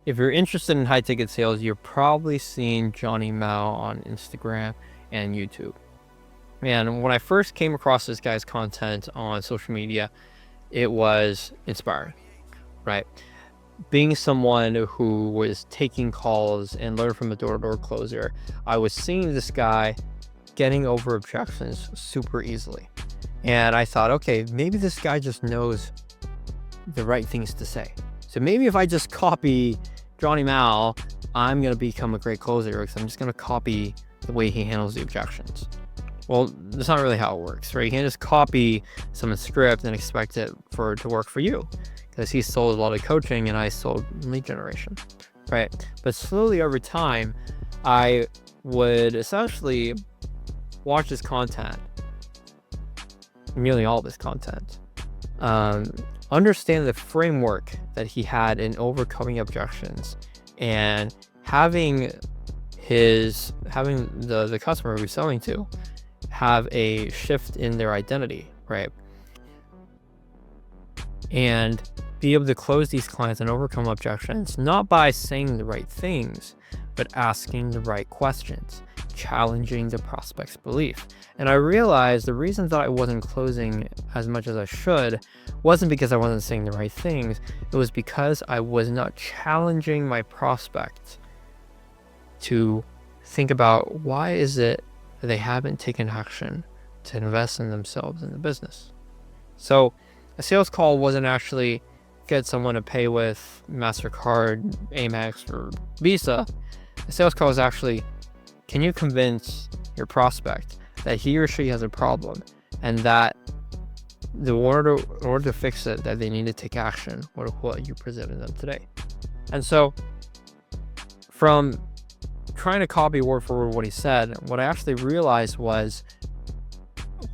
If you're interested in high ticket sales, you're probably seeing Johnny Mao on Instagram and YouTube. And when I first came across this guy's content on social media, it was inspiring, right? Being someone who was taking calls and learned from a door-to-door closer, I was seeing this guy getting over objections super easily. And I thought, okay, maybe this guy just knows the right things to say. So maybe if I just copy Johnny Mao, I'm going to become a great closer because I'm just going to copy the way he handles the objections. Well, that's not really how it works, right? You can't just copy someone's script and expect it to work for you, because he sold a lot of coaching and I sold lead generation, right? But slowly over time, I would essentially watch his content, nearly all of his content, understand the framework that he had in overcoming objections, and having the customer we're selling to have a shift in their identity, right? And be able to close these clients and overcome objections, not by saying the right things, but asking the right questions, challenging the prospect's belief. And I realized the reason that I wasn't closing as much as I should wasn't because I wasn't saying the right things. It was because I was not challenging my prospect to think about why is it that they haven't taken action to invest in themselves in the business. So a sales call wasn't actually get someone to pay with MasterCard, Amex, or Visa. A sales call is actually, can you convince your prospect that he or she has a problem and that in order to fix it, that they need to take action with what you presented them today. And so from trying to copy word for word what he said, what I actually realized was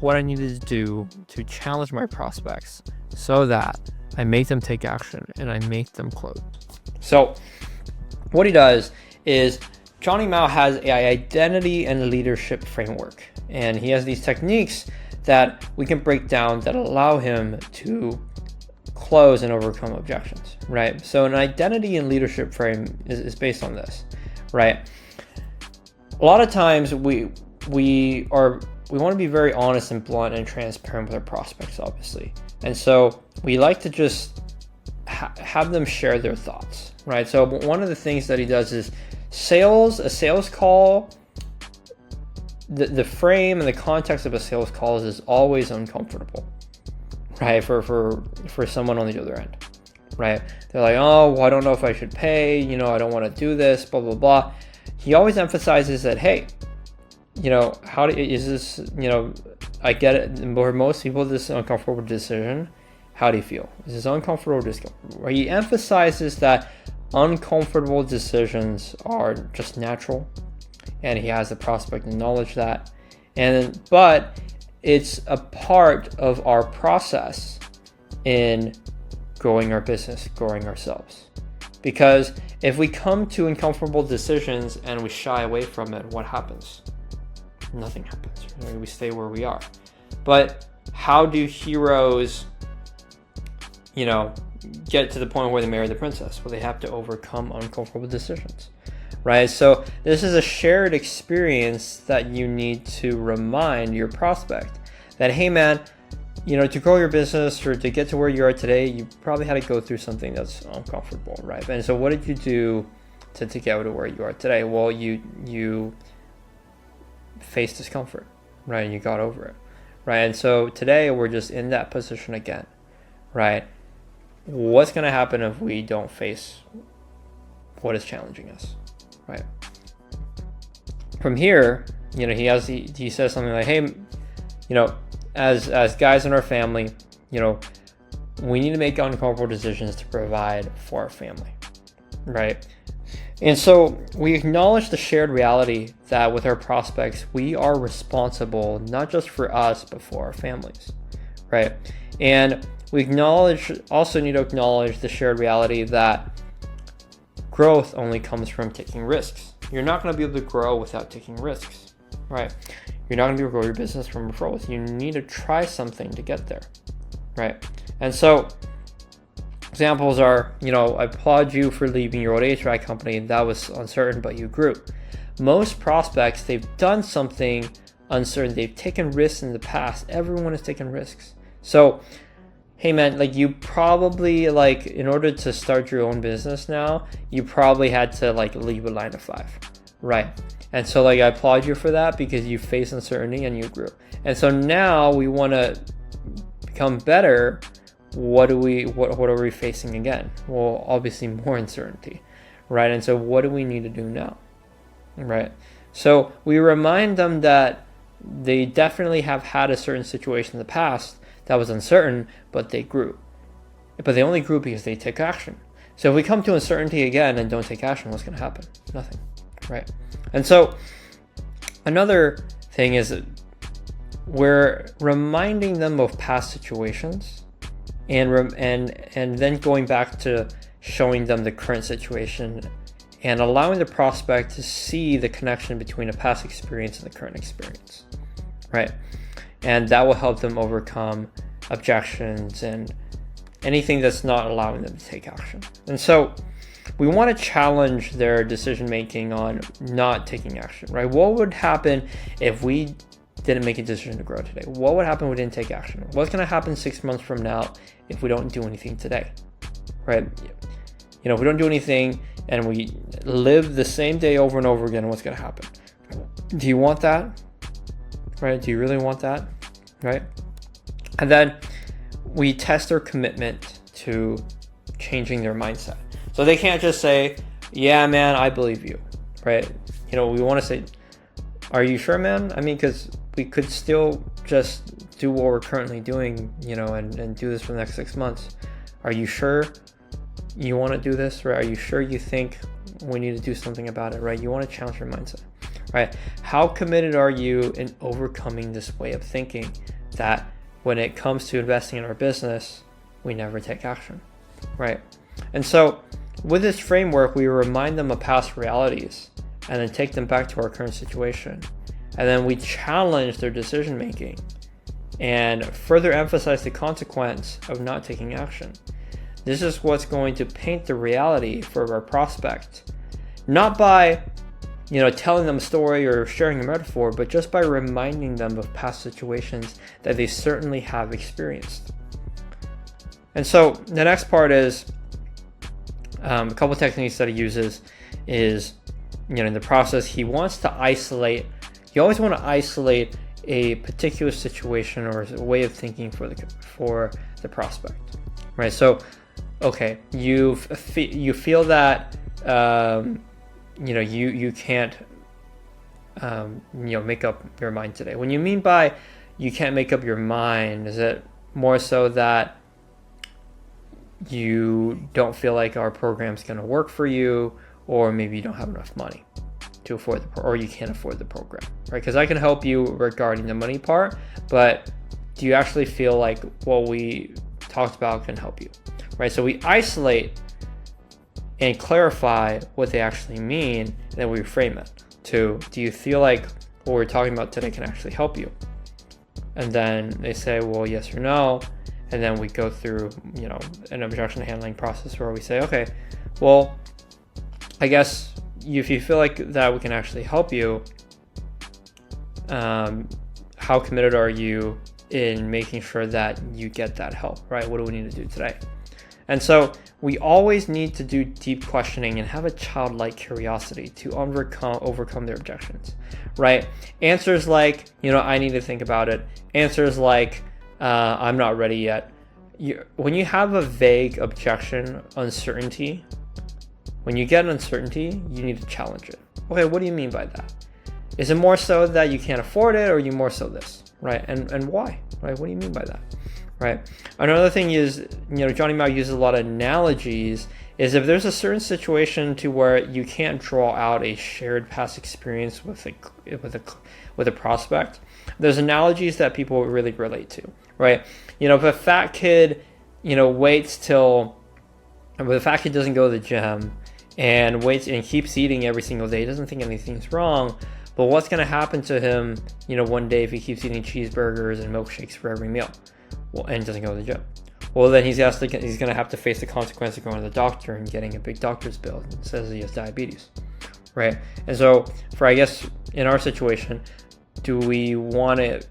what I needed to do to challenge my prospects so that I make them take action and I make them close. So what he does is Johnny Mao has an identity and leadership framework, and he has these techniques that we can break down that allow him to close and overcome objections, right? So an identity and leadership frame is based on this, right? A lot of times we want to be very honest and blunt and transparent with our prospects, obviously. And so we like to just have them share their thoughts, right? So one of the things that he does is a sales call, the frame and the context of a sales call is always uncomfortable, right? For someone on the other end, right? They're like, oh, well, I don't know if I should pay, I don't want to do this, blah, blah, blah. He always emphasizes that, hey, I get it. For most people, this is an uncomfortable decision. How do you feel? Is this uncomfortable or discomfortable? He emphasizes that uncomfortable decisions are just natural, and he has the prospect acknowledge that. But it's a part of our process in growing our business, growing ourselves. Because if we come to uncomfortable decisions and we shy away from it, what happens? Nothing happens. Right? We stay where we are. But how do heroes, get to the point where they marry the princess? Well, they have to overcome uncomfortable decisions, right? So this is a shared experience that you need to remind your prospect that, hey man, to grow your business or to get to where you are today, you probably had to go through something that's uncomfortable, right? And so what did you do to get to where you are today? Well, you faced discomfort, right? And you got over it, right? And so today we're just in that position again, right? What's going to happen if we don't face what is challenging us, right? From here, he says something like, hey, as guys in our family, we need to make uncomfortable decisions to provide for our family, right? And so we acknowledge the shared reality that with our prospects, we are responsible not just for us, but for our families, right? And we also need to acknowledge the shared reality that growth only comes from taking risks. You're not going to be able to grow without taking risks, right? You're not going to be able to grow your business from referrals. You need to try something to get there, right? And so Examples are, I applaud you for leaving your old HVAC company. That was uncertain, but you grew. Most prospects, they've done something uncertain. They've taken risks in the past. Everyone has taken risks. So, hey man, like you probably, in order to start your own business now, you probably had to leave a 9-to-5, right? And so I applaud you for that because you faced uncertainty and you grew. And so now we want to become better. What are we facing again? Well, obviously more uncertainty, right? And so what do we need to do now, right? So we remind them that they definitely have had a certain situation in the past that was uncertain, but they grew. But they only grew because they took action. So if we come to uncertainty again and don't take action, what's going to happen? Nothing, right? And so another thing is that we're reminding them of past situations and then going back to showing them the current situation and allowing the prospect to see the connection between a past experience and the current experience, right? And that will help them overcome objections and anything that's not allowing them to take action. And so we want to challenge their decision making on not taking action, right? What would happen if we didn't make a decision to grow today? What would happen if we didn't take action? What's going to happen 6 months from now if we don't do anything today, right? If we don't do anything and we live the same day over and over again, what's going to happen? Do you want that, right? Do you really want that, right? And then we test their commitment to changing their mindset. So they can't just say, yeah, man, I believe you, right? We want to say, are you sure, man? I mean, because we could still just do what we're currently doing, and do this for the next 6 months. Are you sure you want to do this, right? Are you sure you think we need to do something about it, right? You want to challenge your mindset, right? How committed are you in overcoming this way of thinking that when it comes to investing in our business, we never take action, right? And so with this framework, we remind them of past realities and then take them back to our current situation. And then we challenge their decision making and further emphasize the consequence of not taking action. This is what's going to paint the reality for our prospect, not by telling them a story or sharing a metaphor, but just by reminding them of past situations that they certainly have experienced. And so the next part is a couple of techniques that he uses is, in the process, he wants to isolate. You always want to isolate a particular situation or a way of thinking for the prospect, right? So, okay, you feel that you can't make up your mind today. When you mean by you can't make up your mind, is it more so that you don't feel like our program's going to work for you, or maybe you don't have enough money to afford or you can't afford the program, right? Because I can help you regarding the money part, but do you actually feel like what we talked about can help you, right? So we isolate and clarify what they actually mean, and then we reframe it to, do you feel like what we're talking about today can actually help you? And then they say, well, yes or no. And then we go through, an objection handling process where we say, okay, well, I guess if you feel like that we can actually help you, how committed are you in making sure that you get that help, right? What do we need to do today? And so we always need to do deep questioning and have a childlike curiosity to overcome their objections, right? Answers like, I need to think about it. Answers like, I'm not ready yet. When you have a vague objection, uncertainty, when you get an uncertainty, you need to challenge it. Okay, what do you mean by that? Is it more so that you can't afford it, or are you more so this, right? And why, right? What do you mean by that, right? Another thing is, Johnny Mao uses a lot of analogies, is if there's a certain situation to where you can't draw out a shared past experience with a prospect, there's analogies that people really relate to, right? If a fat kid, waits till, if a fat kid doesn't go to the gym and waits and keeps eating every single day, doesn't think anything's wrong, but what's going to happen to him, one day if he keeps eating cheeseburgers and milkshakes for every meal, and doesn't go to the gym? Well, then he's going to have to face the consequence of going to the doctor and getting a big doctor's bill that says he has diabetes, right? And so I guess in our situation, do we want to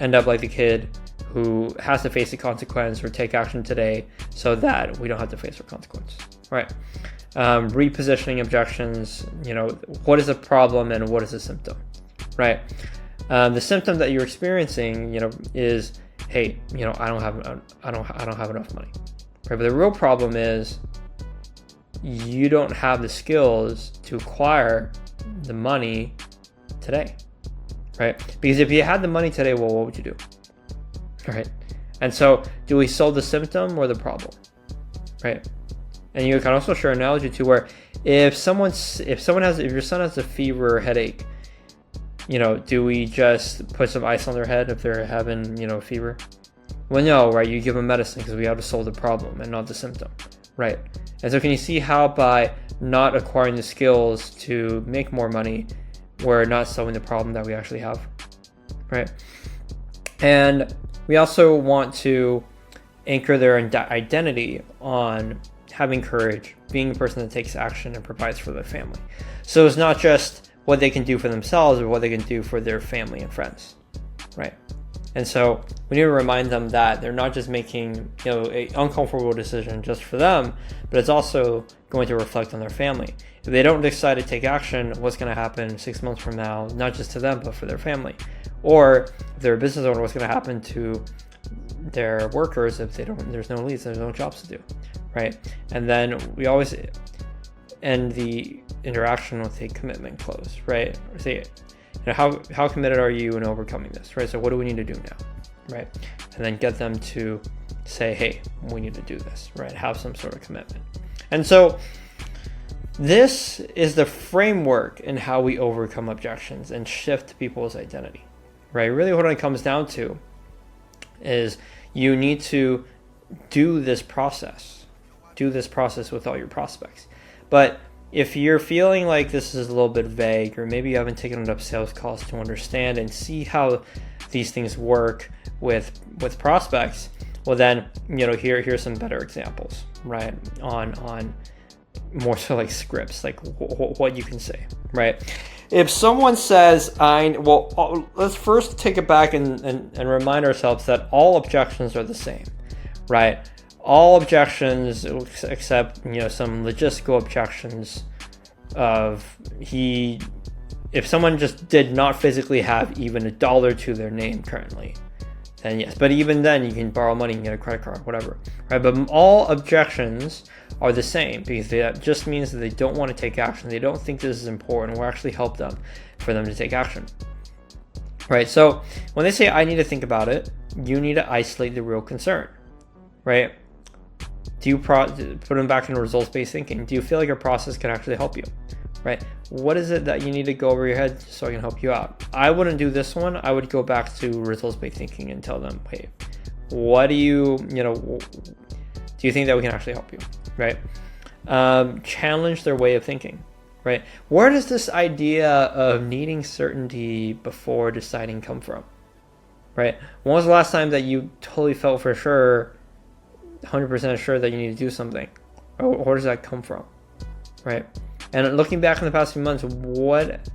end up like the kid who has to face the consequence or take action today so that we don't have to face our consequence, right? Repositioning objections, what is the problem and what is the symptom, right? The symptom that you're experiencing, is, hey, I don't have enough money, right? But the real problem is you don't have the skills to acquire the money today, right? Because if you had the money today, well, what would you do, right? And so, do we solve the symptom or the problem, right? And you can also share an analogy to where if your son has a fever or headache, do we just put some ice on their head if they're having, a fever? Well, no, right? You give them medicine because we have to solve the problem and not the symptom, right? And so can you see how by not acquiring the skills to make more money, we're not solving the problem that we actually have, right? And we also want to anchor their identity on having courage, being a person that takes action and provides for their family. So it's not just what they can do for themselves, but what they can do for their family and friends, right? And so we need to remind them that they're not just making, an uncomfortable decision just for them, but it's also going to reflect on their family. If they don't decide to take action, what's going to happen 6 months from now, not just to them, but for their family? Or if they're a business owner, what's going to happen to their workers if there's no leads, there's no jobs to do, right? And then we always end the interaction with a commitment close, right? Say, how committed are you in overcoming this, right? So what do we need to do now, right? And then get them to say, hey, we need to do this, right? Have some sort of commitment. And so this is the framework in how we overcome objections and shift people's identity, right? Really what it comes down to is you need to do this process with all your prospects. But if you're feeling like this is a little bit vague, or maybe you haven't taken enough sales calls to understand and see how these things work with prospects, well then, here's some better examples, right? On more so like scripts, like what you can say, right? If someone says, let's first take it back and remind ourselves that all objections are the same, right? All objections except, some logistical objections if someone just did not physically have even $1 to their name currently, then yes. But even then, you can borrow money and get a credit card, whatever, right? But all objections are the same because that just means that they don't want to take action. They don't think this is important. We'll actually help them for them to take action, right? So when they say, I need to think about it, you need to isolate the real concern, right? Do you put them back into results-based thinking? Do you feel like your process can actually help you, right? What is it that you need to go over your head so I can help you out? I wouldn't do this one. I would go back to results-based thinking and tell them, hey, what do you think that we can actually help you, right? Challenge their way of thinking, right? Where does this idea of needing certainty before deciding come from, right? When was the last time that you totally felt for sure, 100% sure that you need to do something? Or where does that come from, right? And looking back in the past few months, what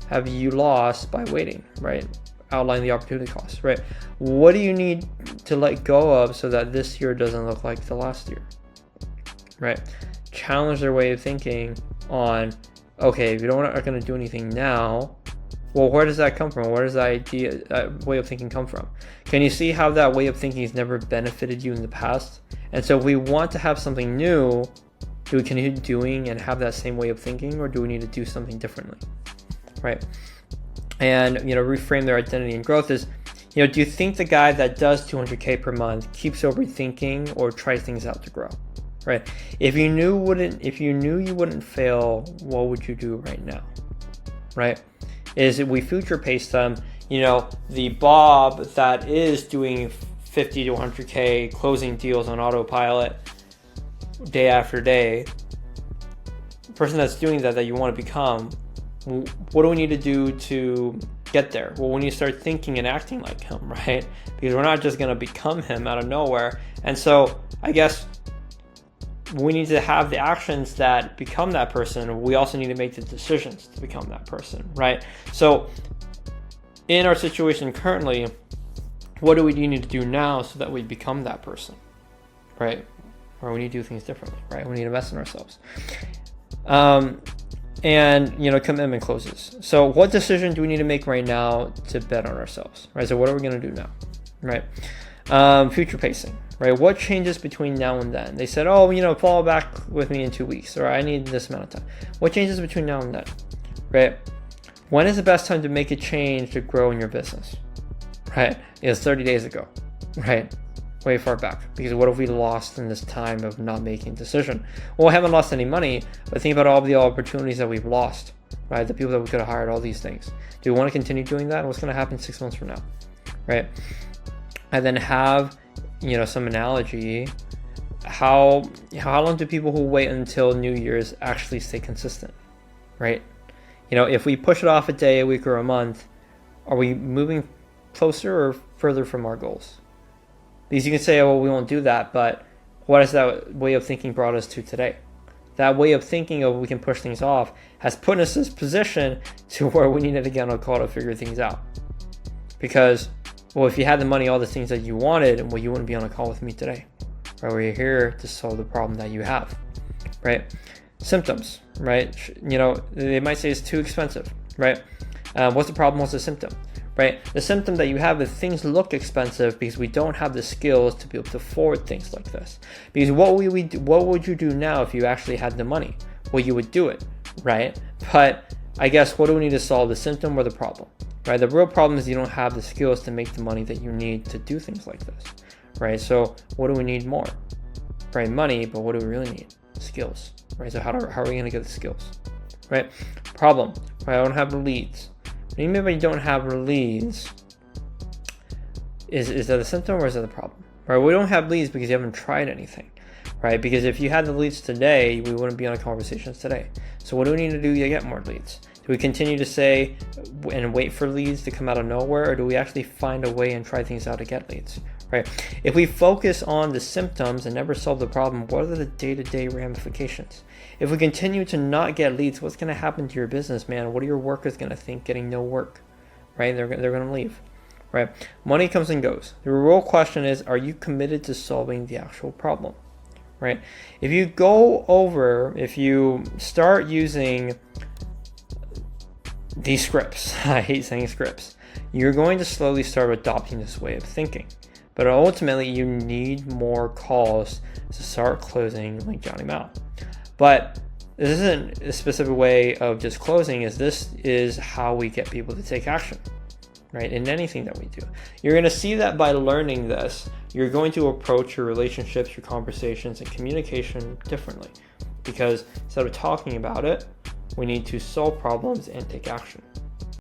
have you lost by waiting, right? Outline the opportunity cost, right? What do you need to let go of so that this year doesn't look like the last year, right? Challenge their way of thinking on, okay, if you don't are going to do anything now, well, where does that come from? Where does that way of thinking come from? Can you see how that way of thinking has never benefited you in the past? And so if we want to have something new, do we continue doing and have that same way of thinking, or do we need to do something differently, right? And, reframe their identity and growth is, do you think the guy that does 200K per month keeps overthinking or tries things out to grow, right? If you knew you wouldn't fail, what would you do right now, right? Is it we future pace them, the Bob that is doing 50 to 100K closing deals on autopilot day after day, the person that's doing that you want to become, what do we need to do to get there? Well, when you start thinking and acting like him, right? Because we're not just going to become him out of nowhere. And so I guess we need to have the actions that become that person. We also need to make the decisions to become that person, right? So in our situation currently, what do we need to do now so that we become that person, right? Or we need to do things differently, right? We need to invest in ourselves. And, commitment closes. So what decision do we need to make right now to bet on ourselves, right? So what are we going to do now, right? Future pacing, right? What changes between now and then? They said, follow back with me in 2 weeks, or I need this amount of time. What changes between now and then, right? When is the best time to make a change to grow in your business, right? It was 30 days ago, right? Way far back, because what have we lost in this time of not making a decision? Well, I haven't lost any money, but think about all the opportunities that we've lost, right? The people that we could have hired, all these things. Do we want to continue doing that? What's going to happen 6 months from now, right? And then have, some analogy. How long do people who wait until New Year's actually stay consistent, right? If we push it off a day, a week, or a month, are we moving closer or further from our goals? Because you can say, we won't do that, but what has that way of thinking brought us to today? That way of thinking of we can push things off has put us in this position to where we needed to get on a call to figure things out. Because, if you had the money, all the things that you wanted, you wouldn't be on a call with me today. Right? We're here to solve the problem that you have, right? Symptoms, right? They might say it's too expensive, right? What's the problem? What's the symptom? Right? The symptom that you have is things look expensive because we don't have the skills to be able to afford things like this. Because what would you do now if you actually had the money? Well, you would do it, right? But I guess what do we need to solve, the symptom or the problem? Right? The real problem is you don't have the skills to make the money that you need to do things like this, right? So what do we need more? Right? Money, but what do we really need? Skills, right? So how are we going to get the skills, right? Problem, right? I don't have the leads. Even if you don't have leads, is that a symptom or is that a problem? Right? We don't have leads because you haven't tried anything, right? Because if you had the leads today, we wouldn't be on conversations today. So what do we need to do to get more leads? Do we continue to say and wait for leads to come out of nowhere, or do we actually find a way and try things out to get leads, right? If we focus on the symptoms and never solve the problem, what are the day-to-day ramifications? If we continue to not get leads, what's going to happen to your business, man? What are your workers going to think getting no work, right? They're going to leave, right? Money comes and goes. The real question is, are you committed to solving the actual problem, right? If you start using these scripts, I hate saying scripts, you're going to slowly start adopting this way of thinking. But ultimately, you need more calls to start closing like Johnny Mao. But this isn't a specific way of just closing, this is how we get people to take action, right? In anything that we do. You're going to see that by learning this, you're going to approach your relationships, your conversations, and communication differently. Because instead of talking about it, we need to solve problems and take action.